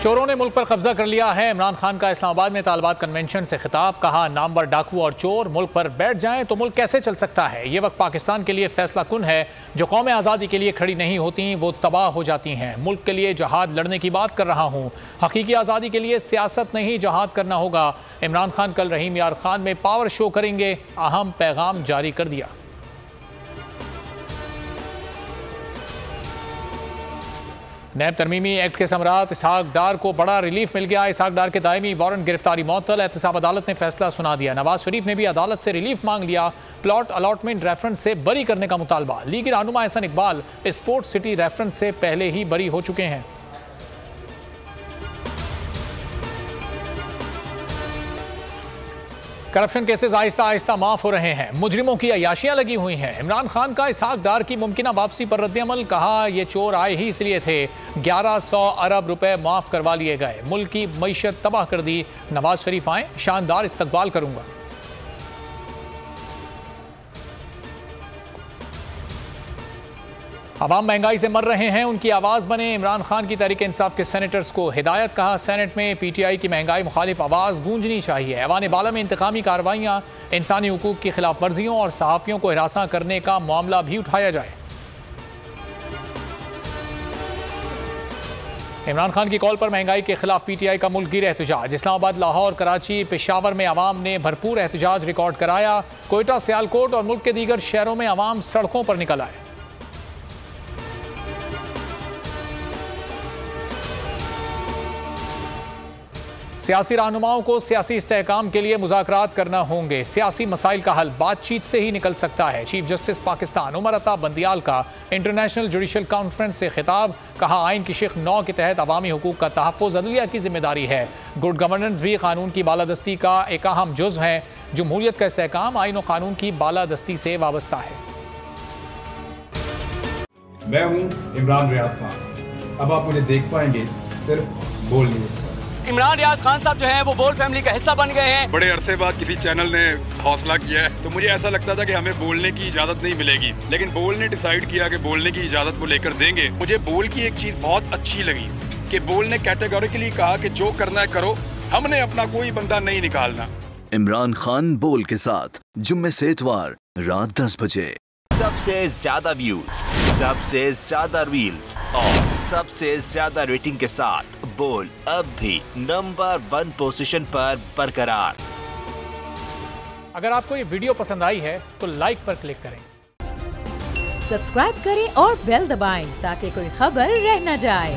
चोरों ने मुल्क पर कब्जा कर लिया है। इमरान खान का इस्लामाबाद में तालिबात कन्वेंशन से खिताब। कहा, नामवर डाकू और चोर मुल्क पर बैठ जाएं तो मुल्क कैसे चल सकता है। ये वक्त पाकिस्तान के लिए फैसला कुन है। जो कौमें आज़ादी के लिए खड़ी नहीं होती वो तबाह हो जाती हैं। मुल्क के लिए जहाद लड़ने की बात कर रहा हूँ। हकीकी आज़ादी के लिए सियासत नहीं जहाद करना होगा। इमरान खान कल रहीम यार खान में पावर शो करेंगे। अहम पैगाम जारी कर दिया। नैब तरमीमी एक्ट के समरात इसहाक डार को बड़ा रिलीफ मिल गया। इसहाक डार के दायमी वारंट गिरफ्तारी मुअत्तल। एहतसाब अदालत ने फैसला सुना दिया। नवाज शरीफ ने भी अदालत से रिलीफ मांग लिया। प्लॉट अलॉटमेंट रेफरेंस से बरी करने का मुतालबा। लीगी रहनुमा Ahsan Iqbal sport city reference से पहले ही बरी हो चुके हैं। करप्शन केसेस आहिस्ता आहिस्ता माफ हो रहे हैं। मुजरिमों की अयाशियां लगी हुई हैं। इमरान खान का इसहाक डार की मुमकिना वापसी पर रद्दअमल। कहा, ये चोर आए ही इसलिए थे। 1100 अरब रुपए माफ करवा लिए गए। मुल्क की मईशत तबाह कर दी। नवाज शरीफ आए, शानदार इस्तकबाल करूंगा। अवाम महंगाई से मर रहे हैं, उनकी आवाज़ बने। इमरान खान की तहरीक इंसाफ के सेनेटर्स को हिदायत। कहा, सेनेट में पीटीआई की महंगाई मुखालिफ आवाज़ गूंजनी चाहिए। ऐवान बाला में इंतकामी कार्रवाइयाँ, इंसानी हुकूक की खिलाफ वर्जियों और सहाफ़ियों को हिरासा करने का मामला भी उठाया जाए। इमरान खान की कॉल पर महंगाई के खिलाफ पीटीआई का मुल्क गिर एहतजाज। इस्लामाबाद, लाहौर, कराची, पेशावर में अवाम ने भरपूर एहतजाज रिकॉर्ड कराया। कोयटा, सियालकोट और मुल्क के दीगर शहरों में अवाम सड़कों पर निकल आए। सियासी रहनुमाओं को सियासी इस्तेहकाम के लिए मुज़ाकरात करना होंगे। सियासी मसाइल का हल बातचीत से ही निकल सकता है। चीफ जस्टिस पाकिस्तान उमर अता बंदियाल का इंटरनेशनल जुडिशल कॉन्फ्रेंस से खिताब। कहा, आइन की शिक 9 के तहत अवामी हुकूक का तहफ़्फ़ुज़ अदलिया की जिम्मेदारी है। गुड गवर्नेंस भी कानून की बालादस्ती का एक अहम जुज़ है। जमहूरियत का इस्तेहकाम आइन और कानून की बालादस्ती से वाबस्ता है। मैं हूँ इमरान रियाज खान। अब आप मुझे देख पाएंगे सिर्फ बोल न्यूज़। इमरान रियाज खान साहब जो हैं वो बोल फैमिली का हिस्सा बन गए हैं। बड़े अरसे बाद किसी चैनल ने हौसला किया है, तो मुझे ऐसा लगता था कि हमें बोलने की इजाजत नहीं मिलेगी, लेकिन बोल ने डिसाइड किया कि बोलने की इजाजत वो लेकर देंगे। मुझे बोल की एक चीज बहुत अच्छी लगी कि बोल ने कैटेगोरिकली कहा कि जो करना है करो, हमने अपना कोई बंदा नहीं निकालना। इमरान खान बोल के साथ जुम्मे से इतवार रात 10 बजे। सबसे ज्यादा व्यूज, सबसे ज्यादा रील्स और सबसे ज्यादा रेटिंग के साथ बोल अब भी नंबर 1 पोजीशन पर बरकरार। अगर आपको ये वीडियो पसंद आई है तो लाइक पर क्लिक करें, सब्सक्राइब करें और बेल दबाएं ताकि कोई खबर रह न जाए।